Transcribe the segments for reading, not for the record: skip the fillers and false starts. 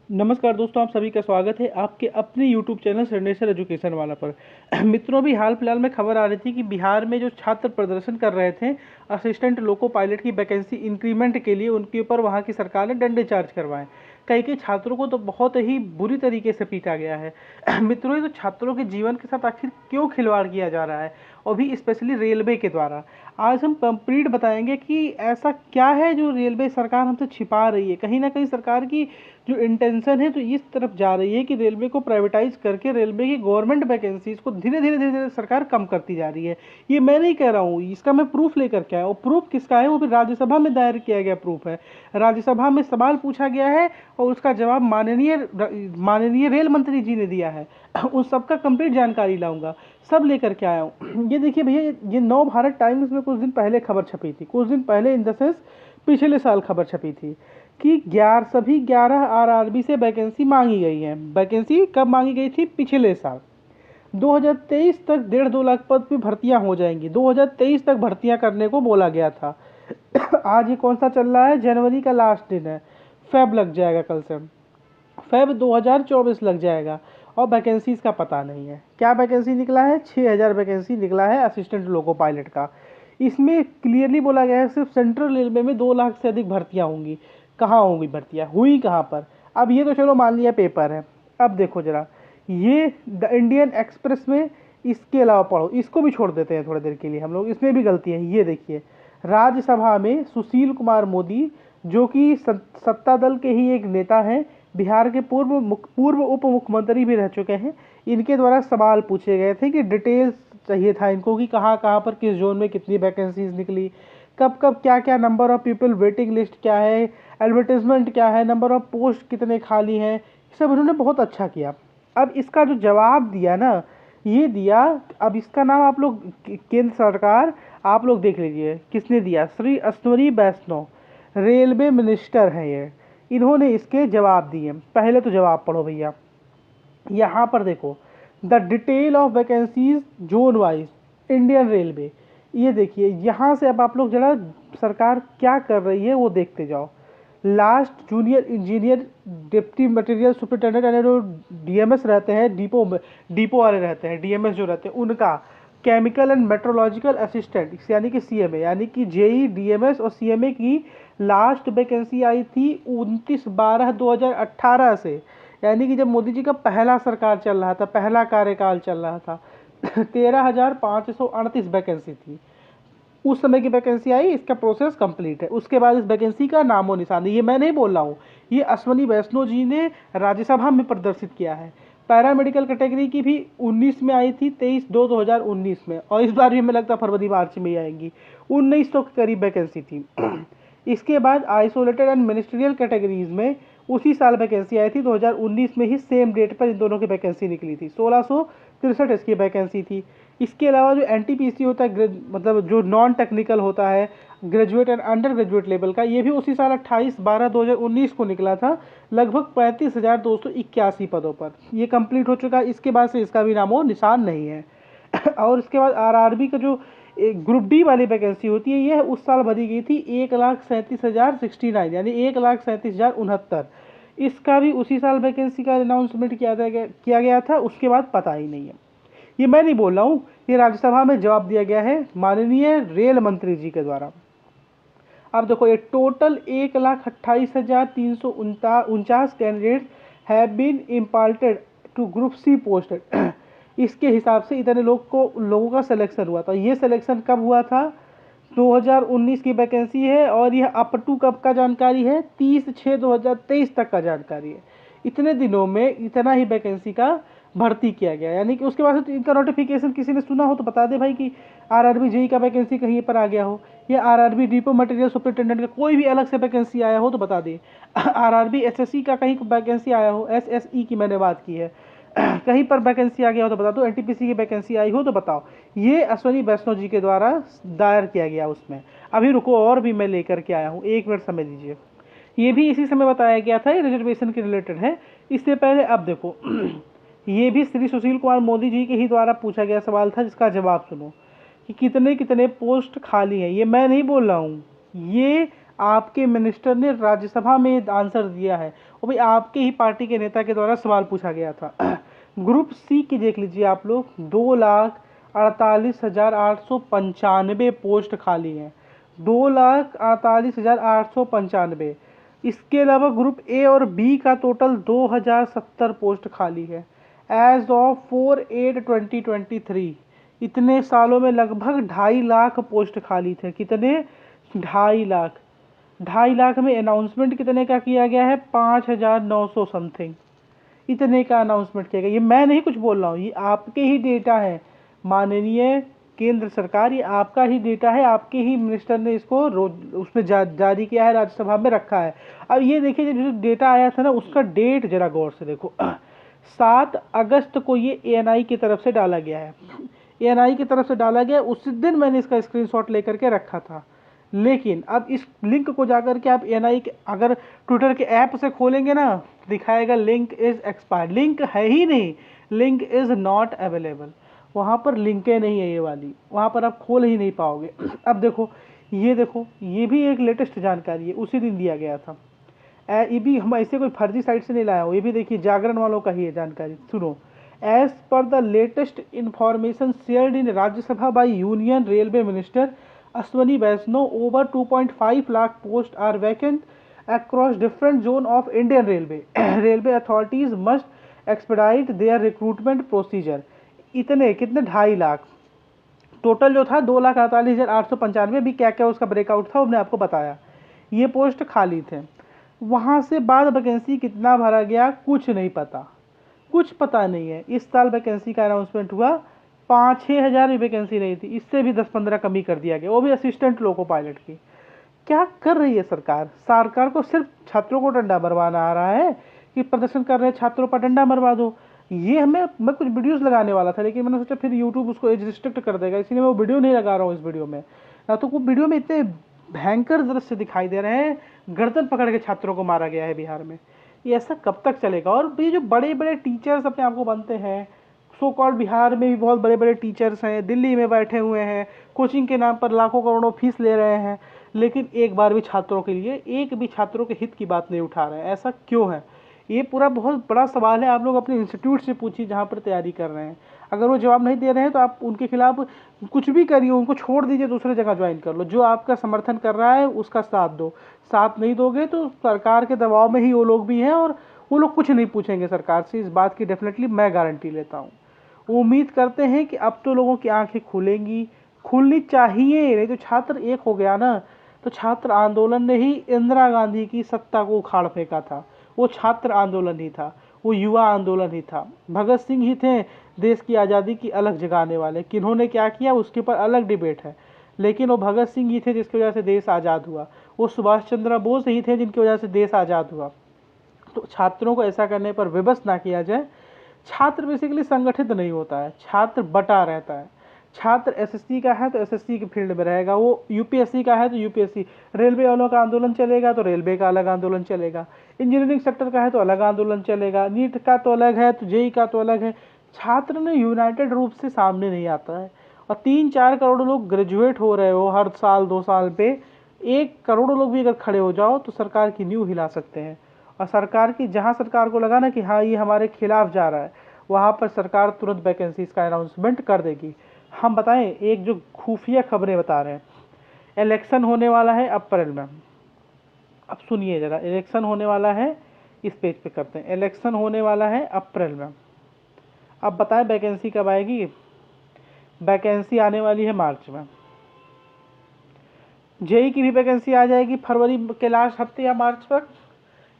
नमस्कार दोस्तों, आप सभी का स्वागत है आपके अपने YouTube चैनल सर्नेसर एजुकेशन वाला पर। मित्रों, अभी हाल फिलहाल में खबर आ रही थी कि बिहार में जो छात्र प्रदर्शन कर रहे थे असिस्टेंट लोको पायलट की वैकेंसी इंक्रीमेंट के लिए, उनके ऊपर वहां की सरकार ने डंडे चार्ज करवाए। कई छात्रों को तो बहुत ही बुरी तरीके से पीटा गया है। मित्रों, ये तो छात्रों के जीवन के साथ आखिर क्यों खिलवाड़ किया जा रहा है, और भी स्पेशली रेलवे के द्वारा। आज हम कंप्लीट बताएंगे कि ऐसा क्या है जो रेलवे सरकार हमसे छिपा रही है। कहीं ना कहीं सरकार की जो इंटेंशन है तो इस तरफ जा रही है कि रेलवे को प्राइवेटाइज करके रेलवे की गवर्नमेंट वैकेंसीज को धीरे धीरे सरकार कम करती जा रही है। ये मैं नहीं कह रहा हूँ, इसका मैं प्रूफ लेकर के आया। और प्रूफ किसका है, वो भी राज्यसभा में दायर किया गया प्रूफ है। राज्यसभा में सवाल पूछा गया है और उसका जवाब माननीय रेल मंत्री जी ने दिया है। उन सबका कंप्लीट जानकारी लाऊंगा, सब लेकर के आया हूँ। ये देखिए भैया, ये नव भारत टाइम्स में कुछ दिन पहले खबर छपी थी। कुछ दिन पहले इन द सेंस पिछले साल खबर छपी थी कि सभी 11 आरआरबी से वैकेंसी मांगी गई है। वैकेंसी कब मांगी गई थी? पिछले साल 2023 तक 1.5-2 लाख पद पे भर्तियां हो जाएंगी। 2023 तक भर्तियां करने को बोला गया था। आज ये कौन सा चल रहा है? जनवरी का लास्ट दिन है। फेब लग जाएगा, कल से फेब 2024 लग जाएगा और वैकेंसीज का पता नहीं है। क्या वैकेंसी निकला है? 6000 वैकेंसी निकला है असिस्टेंट लोको पायलट का। इसमें क्लियरली बोला गया है सिर्फ सेंट्रल रेलवे में 2 लाख से अधिक भर्तियां होंगी। कहाँ होंगी भर्तियां? हुई कहाँ पर? अब ये तो चलो मान लिया पेपर है। अब देखो जरा, ये द इंडियन एक्सप्रेस में, इसके अलावा पढ़ो, इसको भी छोड़ देते हैं थोड़ी देर के लिए हम लोग, इसमें भी गलती है। ये देखिए, राज्यसभा में सुशील कुमार मोदी, जो कि सत्ता दल के ही एक नेता हैं, बिहार के पूर्व उप मुख्यमंत्री भी रह चुके हैं, इनके द्वारा सवाल पूछे गए थे कि डिटेल्स चाहिए था इनको कि कहाँ कहाँ पर किस जोन में कितनी वैकेंसीज निकली, कब कब क्या क्या, number of people waiting list क्या है, एडवर्टीजमेंट क्या है, नंबर ऑफ पोस्ट कितने खाली हैं। सब उन्होंने बहुत अच्छा किया। अब इसका जो जवाब दिया ना, ये दिया, अब इसका नाम आप लोग, केंद्र सरकार, आप लोग देख लीजिए किसने दिया। श्री अश्विनी वैष्णव, रेलवे मिनिस्टर हैं ये, इन्होंने इसके जवाब दिए। पहले तो जवाब पढ़ो भैया। यहाँ पर देखो, the detail of vacancies zone wise Indian railway. ये देखिए, यहाँ से अब आप लोग जरा सरकार क्या कर रही है वो देखते जाओ। Last junior engineer, deputy material superintendent, यानी जो डीएमएस रहते हैं, डिपो वाले रहते हैं, डीएमएस जो रहते हैं उनका, केमिकल एंड मेट्रोलॉजिकल असिस्टेंट यानी कि सीएमए, यानी कि जेई, डीएमएस और सीएमए की लास्ट वैकेंसी आई थी 29/12/2018 से, यानी कि जब मोदी जी का पहला सरकार चल रहा था, पहला कार्यकाल चल रहा था। 13,538 वैकेंसी थी उस समय की वैकेंसी आई। इसका प्रोसेस कंप्लीट है। उसके बाद इस वैकेंसी का नामो निशान नहीं। ये मैं नहीं बोल रहा हूँ, ये अश्वनी वैष्णव जी ने राज्यसभा में प्रदर्शित किया है। पैरामेडिकल कैटेगरी की भी 19 में आई थी, 23/2/2019 में, और इस बार भी हमें लगता है फरवरी मार्च में ही आएंगी। 1900 के करीब वैकेंसी थी। इसके बाद आइसोलेटेड एंड मिनिस्ट्रियल कैटेगरीज में उसी साल वैकेंसी आई थी, 2019 में ही सेम डेट पर इन दोनों की वैकेंसी निकली थी। 1663 इसकी वैकेंसी थी। इसके अलावा जो एनटीपीसी होता है, मतलब जो नॉन टेक्निकल होता है, graduate and under graduate level का, ये भी उसी साल 28/12/2019 को निकला था, लगभग 35,281 पदों पर। ये कंप्लीट हो चुका है। इसके बाद से इसका भी नामो निशान नहीं है। और इसके बाद आरआरबी का जो ग्रुप डी वाली वैकेंसी होती है, ये उस साल भरी गई थी 1,37,069, यानी 1,37,069। इसका भी उसी साल वैकेंसी का अनाउंसमेंट किया गया था। उसके बाद पता ही नहीं है। ये मैं नहीं बोल रहा हूँ, ये राज्यसभा में जवाब दिया गया है माननीय रेल मंत्री जी के द्वारा। अब देखो, ये total 1,28,349 candidate have been imparted to group C posted. इसके हिसाब से इतने लोगों का सिलेक्शन हुआ था। ये सिलेक्शन कब हुआ था? 2019 की वैकेंसी है, और यह अप टू कब का जानकारी है? 30/6/2023 तक का जानकारी है। इतने दिनों में इतना ही वैकेंसी का भर्ती किया गया, यानी कि उसके बाद इनका नोटिफिकेशन किसी ने सुना हो तो बता दे भाई कि आरआरबी जेई का वैकेंसी कहीं पर आ गया हो, या आरआरबी डिपो मटेरियल सुपरिटेंडेंट का कोई भी अलग से वैकेंसी आया हो तो बता दे। आरआरबी एसएससी का कहीं वैकेंसी आया हो, एसएसई की मैंने बात की है, कहीं पर वैकेंसी आ गया हो तो बता दो। एनटीपीसी की वैकेंसी आई हो तो बताओ। ये अश्वनी वैष्णव जी के द्वारा दायर किया गया उसमें। अभी रुको, और भी मैं लेकर के आया हूँ, 1 मिनट समय दीजिए। ये भी इसी समय बताया गया था, ये रिजर्वेशन के रिलेटेड है। इससे पहले अब देखो, ये भी श्री सुशील कुमार मोदी जी के ही द्वारा पूछा गया सवाल था, जिसका जवाब सुनो कि कितने कितने पोस्ट खाली हैं। ये मैं नहीं बोल रहा हूँ, ये आपके मिनिस्टर ने राज्यसभा में आंसर दिया है, वो भी आपके ही पार्टी के नेता के द्वारा सवाल पूछा गया था। ग्रुप सी की देख लीजिए आप लोग, 2,48,895 पोस्ट खाली हैं, 2,48,895। इसके अलावा ग्रुप ए और बी का टोटल 2,070 पोस्ट खाली है। एज ऑफ 4/8/2023 इतने सालों में लगभग 2.5 लाख पोस्ट खाली थे। कितने? 2.5 लाख। 2.5 लाख में अनाउंसमेंट कितने का किया गया है? 5,900 समथिंग, इतने का अनाउंसमेंट किया गया। ये मैं नहीं कुछ बोल रहा हूँ, ये आपके ही डेटा है माननीय केंद्र सरकार, ये आपका ही डेटा है, आपके ही मिनिस्टर ने इसको उसमें जारी किया है, राज्यसभा में रखा है। अब ये देखिए जो डेटा आया था ना, उसका डेट जरा गौर से देखो। 7 अगस्त को ये एएनआई की तरफ से डाला गया है, एएनआई की तरफ से डाला गया, उसी दिन मैंने इसका स्क्रीनशॉट लेकर के रखा था। लेकिन अब इस लिंक को जाकर के आप एएनआई के अगर ट्विटर के ऐप से खोलेंगे ना, दिखाएगा लिंक इज एक्सपायर्ड, लिंक है ही नहीं, लिंक इज नॉट अवेलेबल, वहाँ पर लिंकें नहीं है ये वाली, वहाँ पर आप खोल ही नहीं पाओगे। अब देखो, ये भी एक लेटेस्ट जानकारी है, उसी दिन दिया गया था। ये भी हम ऐसे कोई फर्जी साइट से नहीं लाया हो, ये भी देखिए जागरण वालों का ही है जानकारी, सुनो। एज पर the latest information shared in Rajya Sabha by union railway minister Ashwani Vaishnaw, over 2.5 lakh posts are vacant across different zones of Indian Railway. Railway authorities must expedite their recruitment procedure. इतने कितने? 2.5 लाख टोटल जो था, 2,48,895। भी क्या क्या उसका breakout था हमने आपको बताया। ये पोस्ट खाली थे। वहाँ से बाद वैकेंसी कितना भरा गया कुछ नहीं पता, कुछ पता नहीं है। इस साल वैकेंसी का अनाउंसमेंट हुआ, 5-6 हज़ार भी वैकेंसी नहीं थी, इससे भी 10-15 कमी कर दिया गया, वो भी असिस्टेंट लोको पायलट की। क्या कर रही है सरकार? सरकार को सिर्फ छात्रों को डंडा मरवाना आ रहा है कि प्रदर्शन कर रहे छात्रों पर डंडा मरवा दो। ये मैं कुछ वीडियोस लगाने वाला था, लेकिन मैंने सोचा फिर यूट्यूब उसको एज रिस्ट्रिक्ट कर देगा, इसलिए मैं वो वीडियो नहीं लगा रहा हूँ इस वीडियो में। ना तो वो वीडियो में इतने भयंकर दृश्य दिखाई दे रहे हैं, गर्दन पकड़ के छात्रों को मारा गया है बिहार में। ये ऐसा कब तक चलेगा? और ये जो बड़े बड़े टीचर्स अपने आप को बनते हैं, सो कॉल्ड बिहार में भी बहुत बड़े बड़े टीचर्स हैं, दिल्ली में बैठे हुए हैं, कोचिंग के नाम पर लाखों करोड़ों फीस ले रहे हैं, लेकिन एक बार भी छात्रों के लिए, एक भी छात्रों के हित की बात नहीं उठा रहे हैं। ऐसा क्यों है? ये पूरा बहुत बड़ा सवाल है। आप लोग अपने इंस्टीट्यूट से पूछिए जहाँ पर तैयारी कर रहे हैं, अगर वो जवाब नहीं दे रहे हैं तो आप उनके खिलाफ कुछ भी करिए, उनको छोड़ दीजिए, दूसरे जगह ज्वाइन कर लो। जो आपका समर्थन कर रहा है उसका साथ दो, साथ नहीं दोगे तो सरकार के दबाव में ही वो लोग भी हैं, और वो लोग कुछ नहीं पूछेंगे सरकार से, इस बात की डेफिनेटली मैं गारंटी लेता हूँ। उम्मीद करते हैं कि अब तो लोगों की आंखें खुलेंगी, खुलनी चाहिए। नहीं तो छात्र एक हो गया ना, तो छात्र आंदोलन ने ही इंदिरा गांधी की सत्ता को उखाड़ फेंका था। वो छात्र आंदोलन ही था, वो युवा आंदोलन ही था। भगत सिंह ही थे देश की आज़ादी की अलग जगाने वाले। किन्होंने क्या किया उसके ऊपर अलग डिबेट है, लेकिन वो भगत सिंह ही थे जिसकी वजह से देश आज़ाद हुआ। वो सुभाष चंद्र बोस ही थे जिनकी वजह से देश आज़ाद हुआ। तो छात्रों को ऐसा करने पर विवश ना किया जाए। छात्र बेसिकली संगठित नहीं होता है, छात्र बटा रहता है। छात्र एसएससी का है तो एसएससी के फील्ड में रहेगा, वो यूपीएससी का है तो यूपीएससी, रेलवे वालों का आंदोलन चलेगा तो रेलवे का अलग आंदोलन चलेगा, इंजीनियरिंग सेक्टर का है तो अलग आंदोलन चलेगा, नीट का तो अलग है तो जेई का तो अलग है। छात्र ने यूनाइटेड रूप से सामने नहीं आता है। और 3-4 करोड़ लोग ग्रेजुएट हो रहे हो हर साल 2 साल पे, 1 करोड़ लोग भी अगर खड़े हो जाओ तो सरकार की नींव हिला सकते हैं। और सरकार की, जहाँ सरकार को लगा ना कि हाँ ये हमारे खिलाफ जा रहा है, वहाँ पर सरकार तुरंत वैकेंसीज का अनाउंसमेंट कर देगी। हम बताएं, एक जो खुफिया खबरें बता रहे हैं, इलेक्शन होने वाला है अप्रैल में। अब सुनिए ज़रा, इलेक्शन होने वाला है, इस पेज पे करते हैं, इलेक्शन होने वाला है अप्रैल में। अब बताएं वैकेंसी कब आएगी? वैकेंसी आने वाली है मार्च में। जेई की भी वैकेंसी आ जाएगी फरवरी के लास्ट हफ्ते या मार्च तक,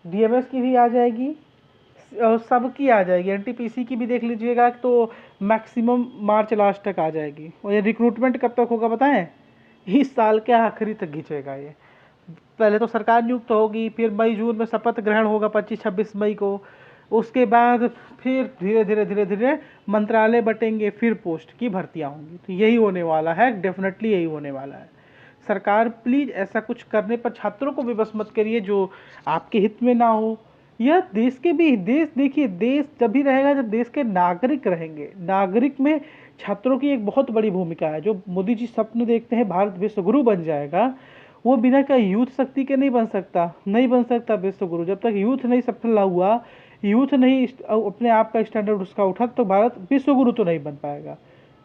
डीएमएस की भी आ जाएगी, सबकी आ जाएगी। एनटीपीसी की भी देख लीजिएगा तो मैक्सिमम मार्च लास्ट तक आ जाएगी। और ये रिक्रूटमेंट कब तक होगा बताएं? इस साल के आखिरी तक खींचेगा ये। पहले तो सरकार नियुक्त होगी, फिर मई जून में शपथ ग्रहण होगा 25-26 मई को, उसके बाद फिर धीरे धीरे धीरे धीरे मंत्रालय बटेंगे, फिर पोस्ट की भर्तियाँ होंगी। तो यही होने वाला है, डेफिनेटली यही होने वाला है। सरकार प्लीज़ ऐसा कुछ करने पर छात्रों को विवश मत करिए जो आपके हित में ना हो। यह देश के भी, देश देखिए, देश जब भी रहेगा जब देश के नागरिक रहेंगे। नागरिक में छात्रों की एक बहुत बड़ी भूमिका है। जो मोदी जी सपने देखते हैं भारत विश्व गुरु बन जाएगा, वो बिना का यूथ शक्ति के नहीं बन सकता, नहीं बन सकता विश्वगुरु। जब तक यूथ नहीं सफल हुआ, यूथ नहीं अपने आप का स्टैंडर्ड उसका उठा, तो भारत विश्वगुरु तो नहीं बन पाएगा।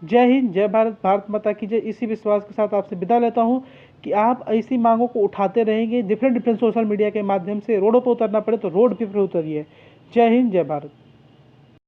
जय हिंद, जय भारत, भारत माता की जय। इसी विश्वास के साथ आपसे विदा लेता हूँ कि आप ऐसी मांगों को उठाते रहेंगे, डिफरेंट डिफरेंट सोशल मीडिया के माध्यम से। रोडों पर उतरना पड़े तो रोड पे उतरिए। जय हिंद, जय भारत।